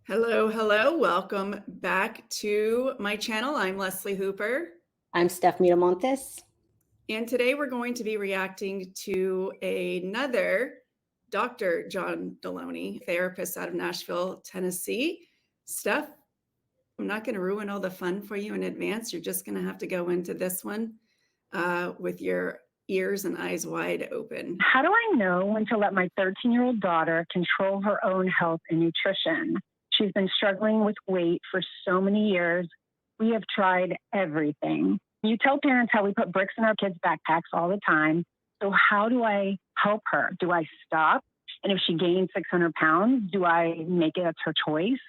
Hello, hello. Welcome back to my channel. I'm Leslie Hooper. I'm Steph Miramontes. And today we're going to be reacting to another Dr. John Delony, therapist out of Nashville, Tennessee. Steph, I'm not going to ruin all the fun for you in advance. You're just going to have to go into this one with your ears and eyes wide open. How do I know when to let my 13-year-old daughter control her own health and nutrition? She's been struggling with weight for so many years. We have tried everything. You tell parents how we put bricks in our kids' backpacks all the time. So how do I help her? Do I stop? And if she gains 600 pounds, do I make it her choice?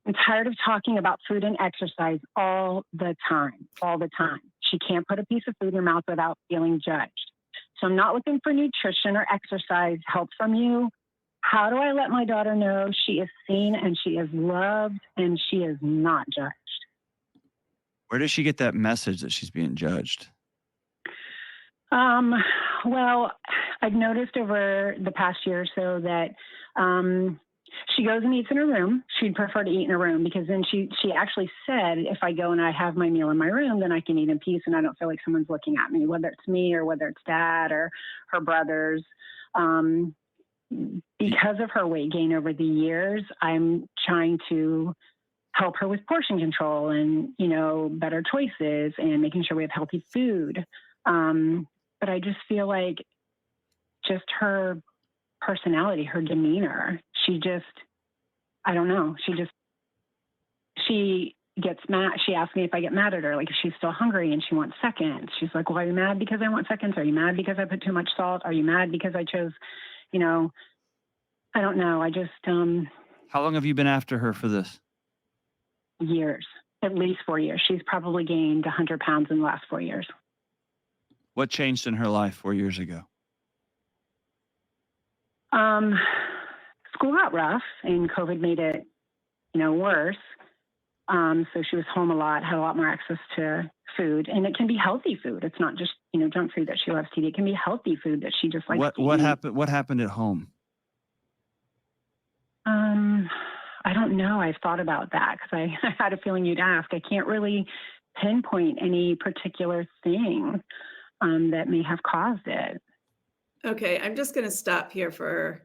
I'm tired of talking about food and exercise all the time. She can't put a piece of food in her mouth without feeling judged. So I'm not looking for nutrition or exercise help from you. How do I let my daughter know she is seen and she is loved and she is not judged? Where does she get that message that she's being judged? Well, I've noticed over the past year or so that she goes and eats in her room. She'd prefer to eat in her room because then she actually said, if I go and I have my meal in my room, then I can eat in peace and I don't feel like someone's looking at me, whether it's me or whether it's dad or her brothers. Because of her weight gain over the years, I'm trying to help her with portion control and, better choices and making sure we have healthy food. But I just feel like just her personality, her demeanor, I don't know. She gets mad. She asks me if I get mad at her, like if she's still hungry and she wants seconds. She's like, well, are you mad because I want seconds? Are you mad because I put too much salt? Are you mad because I chose, I don't know. How long have you been after her for this? Years, at least 4 years. She's probably gained 100 pounds in the last 4 years. What changed in her life 4 years ago? School got rough and COVID made it, worse. So she was home a lot, had a lot more access to food, and it can be healthy food. It's not just, junk food that she loves to eat. It can be healthy food that she just likes to eat. What happened at home? I don't know. I've thought about that because I had a feeling you'd ask. I can't really pinpoint any particular thing that may have caused it. Okay, I'm just going to stop here for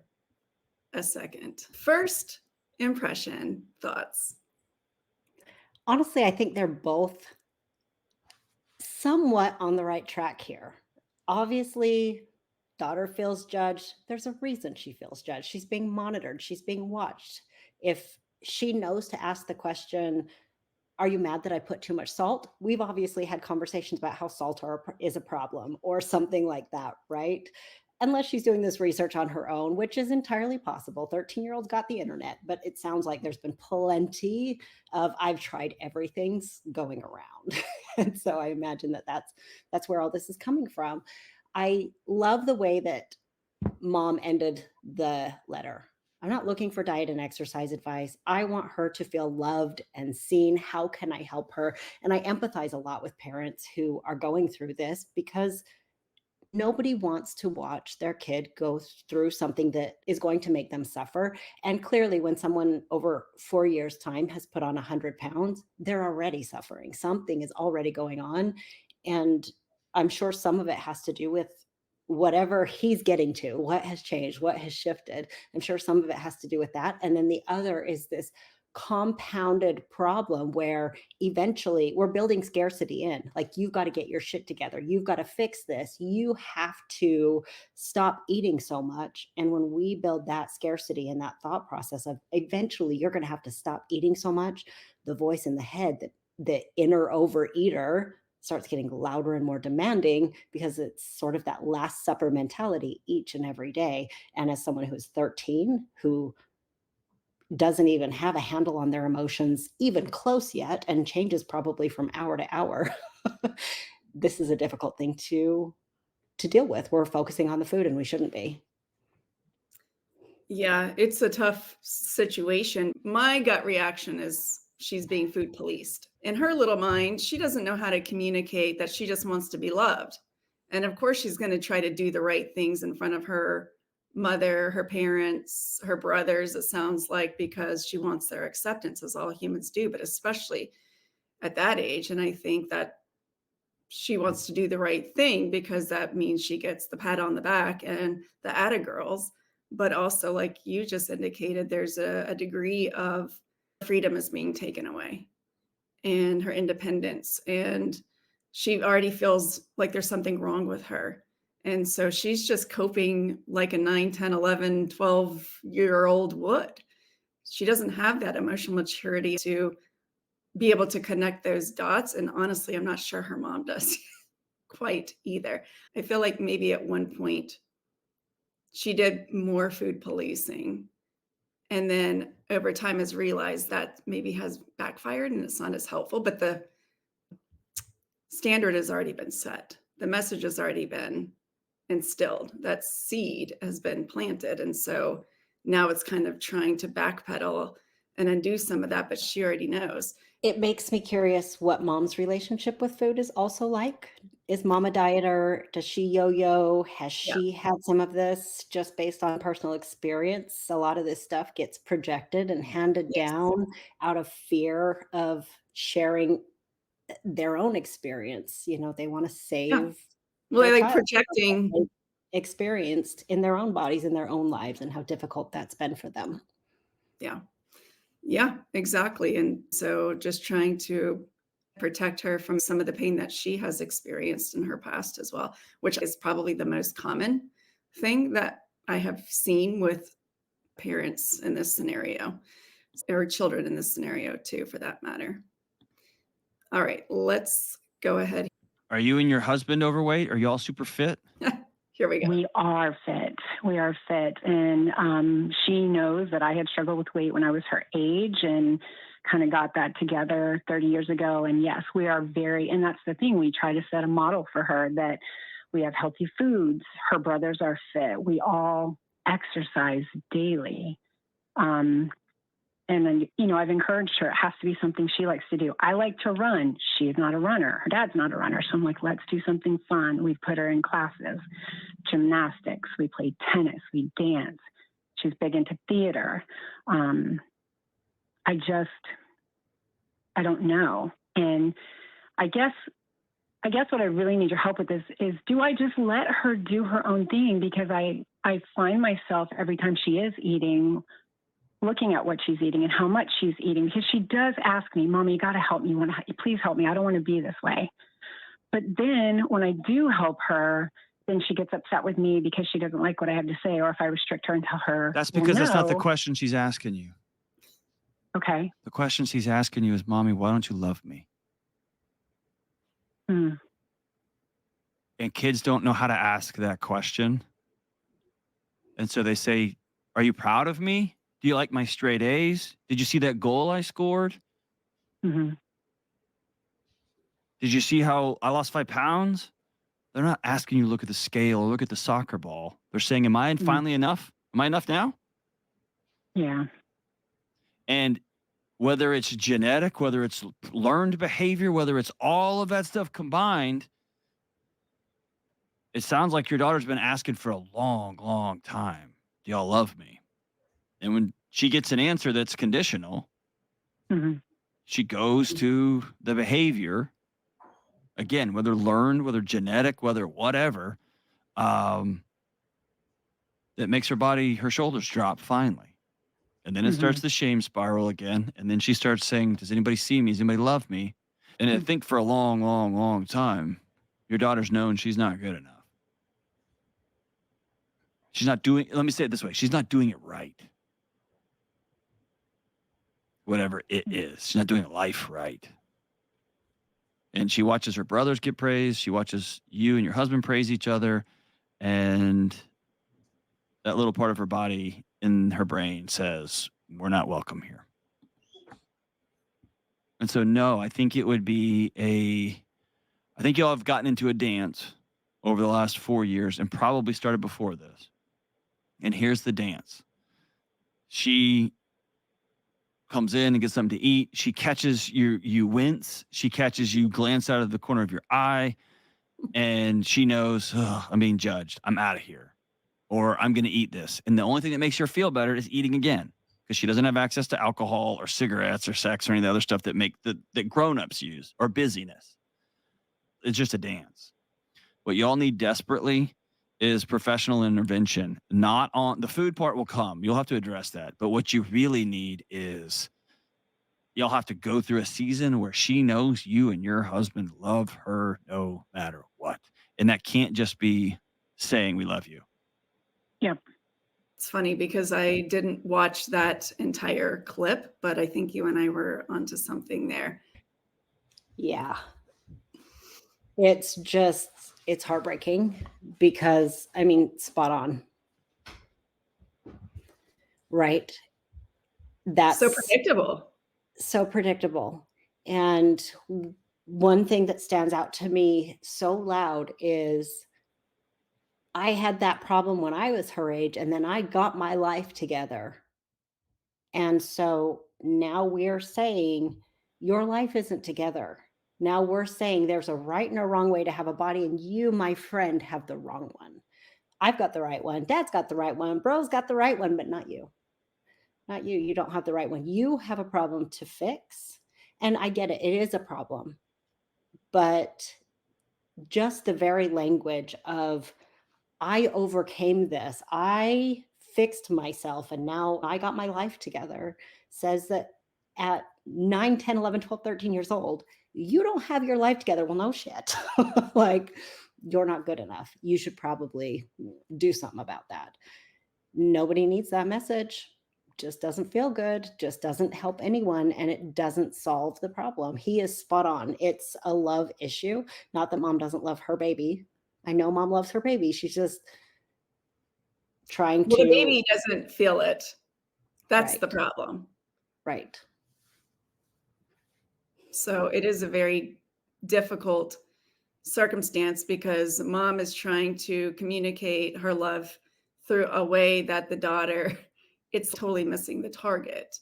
a second. First impression, thoughts? Honestly, I think they're both somewhat on the right track here. Obviously, daughter feels judged. There's a reason she feels judged. She's being monitored. She's being watched. If she knows to ask the question, are you mad that I put too much salt? We've obviously had conversations about how salt is a problem or something like that, right? Unless she's doing this research on her own, which is entirely possible. 13-year-olds got the internet, but it sounds like there's been plenty of I've tried everything's going around. And so I imagine that's where all this is coming from. I love the way that mom ended the letter. I'm not looking for diet and exercise advice. I want her to feel loved and seen. How can I help her? And I empathize a lot with parents who are going through this because nobody wants to watch their kid go through something that is going to make them suffer. And clearly, when someone over 4 years' time has put on 100 pounds, they're already suffering. Something is already going on. And I'm sure some of it has to do with whatever he's getting to, what has changed, what has shifted. I'm sure some of it has to do with that. And then the other is this compounded problem where eventually we're building scarcity in. Like, you've got to get your shit together. You've got to fix this. You have to stop eating so much. And when we build that scarcity and that thought process of eventually you're going to have to stop eating so much, the voice in the head, that the inner overeater, starts getting louder and more demanding because it's sort of that Last Supper mentality each and every day. And as someone who's 13, who doesn't even have a handle on their emotions even close yet and changes probably from hour to hour, this is a difficult thing to deal with. We're focusing on the food and we shouldn't be. Yeah, it's a tough situation. My gut reaction is she's being food policed. In her little mind, she doesn't know how to communicate that she just wants to be loved. And of course, she's going to try to do the right things in front of her mother, her parents, her brothers, it sounds like, because she wants their acceptance, as all humans do, but especially at that age. And I think that she wants to do the right thing because that means she gets the pat on the back and the atta girls. But also, like you just indicated, there's a degree of freedom is being taken away and her independence. And she already feels like there's something wrong with her. And so she's just coping like a 9, 10, 11, 12-year-old would. She doesn't have that emotional maturity to be able to connect those dots. And honestly, I'm not sure her mom does quite either. I feel like maybe at one point she did more food policing and then over time has realized that maybe has backfired and it's not as helpful, but the standard has already been set. The message has already been instilled. That seed has been planted. And so now it's kind of trying to backpedal and undo some of that, but she already knows. It makes me curious what mom's relationship with food is also like. Is mom a dieter? Does she yo-yo? Has Yeah. she had some of this just based on personal experience? A lot of this stuff gets projected and handed Yes. down out of fear of sharing their own experience. You know, they want to save Well, their like child from what projecting. they experienced in their own bodies, in their own lives, and how difficult that's been for them. Yeah. Yeah, exactly. And so just trying to protect her from some of the pain that she has experienced in her past as well, which is probably the most common thing that I have seen with parents in this scenario, or children in this scenario too, for that matter. All right, let's go ahead. Are you and your husband overweight? Are you all super fit? Here we go. We are fit. We are fit. And she knows that I had struggled with weight when I was her age and kind of got that together 30 years ago. And yes, we are and that's the thing. We try to set a model for her that we have healthy foods. Her brothers are fit. We all exercise daily. And then, I've encouraged her. It has to be something she likes to do. I like to run. She's not a runner. Her dad's not a runner. So I'm like, let's do something fun. We've put her in classes, gymnastics. We play tennis. We dance. She's big into theater. I don't know. And I guess what I really need your help with is do I just let her do her own thing? Because I find myself every time she is eating, looking at what she's eating and how much she's eating, because she does ask me, Mommy, you got to help me. Please help me. I don't want to be this way. But then when I do help her, then she gets upset with me because she doesn't like what I have to say, or if I restrict her and tell her. That's because that's not the no. question she's asking you. Okay. The question she's asking you is, Mommy, why don't you love me? Mm. And kids don't know how to ask that question. And so they say, are you proud of me? Do you like my straight A's? Did you see that goal I scored? Mm-hmm. Did you see how I lost 5 pounds? They're not asking you to look at the scale or look at the soccer ball. They're saying, am I finally enough? Am I enough now? Yeah. And whether it's genetic, whether it's learned behavior, whether it's all of that stuff combined, it sounds like your daughter's been asking for a long, long time. Do y'all love me? And when she gets an answer that's conditional, she goes to the behavior, again, whether learned, whether genetic, whether whatever, that makes her shoulders drop finally. And then it starts the shame spiral again. And then she starts saying, does anybody see me? Does anybody love me? And I think for a long, long, long time, your daughter's known she's not good enough. Let me say it this way. She's not doing it right. Whatever it is. She's not doing life right. And she watches her brothers get praised. She watches you and your husband praise each other. And that little part of her body in her brain says, we're not welcome here. And so, no, I think it would be I think y'all have gotten into a dance over the last 4 years and probably started before this. And here's the dance. She comes in and gets something to eat. She catches you wince. She catches you glance out of the corner of your eye. And she knows, I'm being judged. I'm out of here. or I'm going to eat this. And the only thing that makes her feel better is eating again, because she doesn't have access to alcohol or cigarettes or sex or any of the other stuff that that grown-ups use, or busyness. It's just a dance. What y'all need desperately is professional intervention. Not on the food part will come. You'll have to address that. But what you really need is y'all have to go through a season where she knows you and your husband love her no matter what. And that can't just be saying we love you. Yep. It's funny because I didn't watch that entire clip, but I think you and I were onto something there. Yeah. It's heartbreaking because, I mean, spot on. Right? That's so predictable. So predictable. And one thing that stands out to me so loud is I had that problem when I was her age, and then I got my life together. And so now we're saying your life isn't together. Now we're saying there's a right and a wrong way to have a body, and you, my friend, have the wrong one. I've got the right one. Dad's got the right one. Bro's got the right one, but not you. Not you. You don't have the right one. You have a problem to fix. And I get it. It is a problem. But just the very language of, I overcame this, I fixed myself, and now I got my life together, says that at 9, 10, 11, 12, 13 years old, you don't have your life together. Well, no shit. Like, you're not good enough. You should probably do something about that. Nobody needs that message. Just doesn't feel good, just doesn't help anyone, and it doesn't solve the problem. He is spot on. It's a love issue. Not that mom doesn't love her baby. I know mom loves her baby. She's just trying Well, to. the baby doesn't feel it. That's Right. the problem. Right. So it is a very difficult circumstance because mom is trying to communicate her love through a way that the daughter, it's totally missing the target.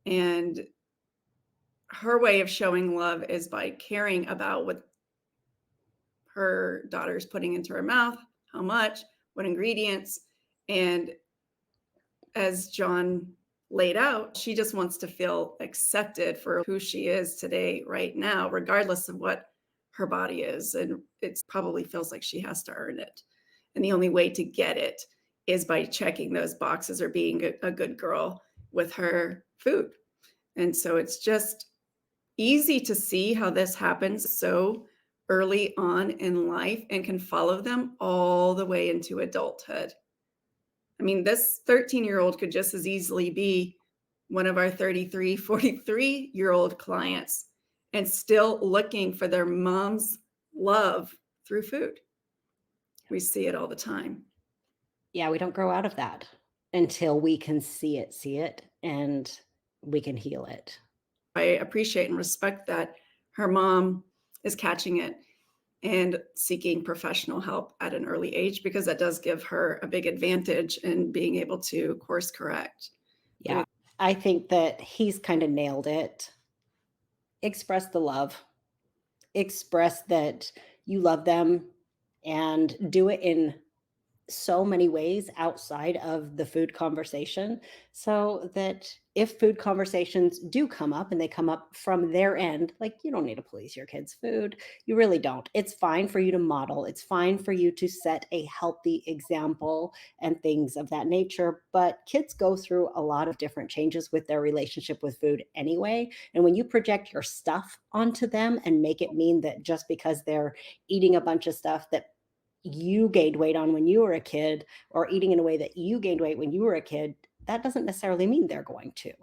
And her way of showing love is by caring about what her daughter's putting into her mouth, how much, what ingredients. And as John laid out, she just wants to feel accepted for who she is today, right now, regardless of what her body is. And it probably feels like she has to earn it. And the only way to get it is by checking those boxes or being a good girl with her food. And so it's just easy to see how this happens so early on in life and can follow them all the way into adulthood. I mean, this 13-year-old could just as easily be one of our 33, 43-year-old clients and still looking for their mom's love through food. We see it all the time. Yeah, we don't grow out of that until we can see it, and we can heal it. I appreciate and respect that her mom is catching it and seeking professional help at an early age, because that does give her a big advantage in being able to course correct. Yeah, I think that he's kind of nailed it. Express the love. Express that you love them, and do it in so many ways outside of the food conversation, so that if food conversations do come up and they come up from their end, like, you don't need to police your kids' food. You really don't. It's fine for you to model. It's fine for you to set a healthy example and things of that nature. But kids go through a lot of different changes with their relationship with food anyway. And when you project your stuff onto them and make it mean that just because they're eating a bunch of stuff that you gained weight on when you were a kid, or eating in a way that you gained weight when you were a kid, that doesn't necessarily mean they're going to.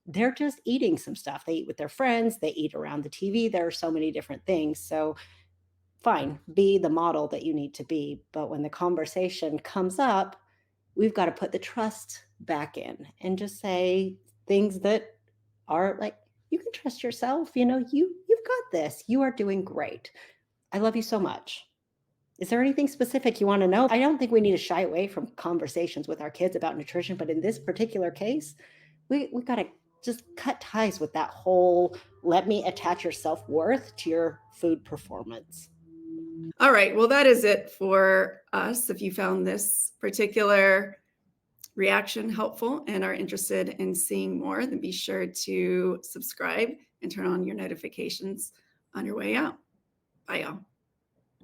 They're just eating some stuff. They eat with their friends, they eat around the TV. There are so many different things. So fine, be the model that you need to be. But when the conversation comes up, we've got to put the trust back in and just say things that are like, you can trust yourself. You've got this. You are doing great. I love you so much. Is there anything specific you want to know? I don't think we need to shy away from conversations with our kids about nutrition, but in this particular case, we got to just cut ties with that whole, let me attach your self-worth to your food performance. All right. Well, that is it for us. If you found this particular reaction helpful and are interested in seeing more, then be sure to subscribe and turn on your notifications on your way out. Bye, y'all.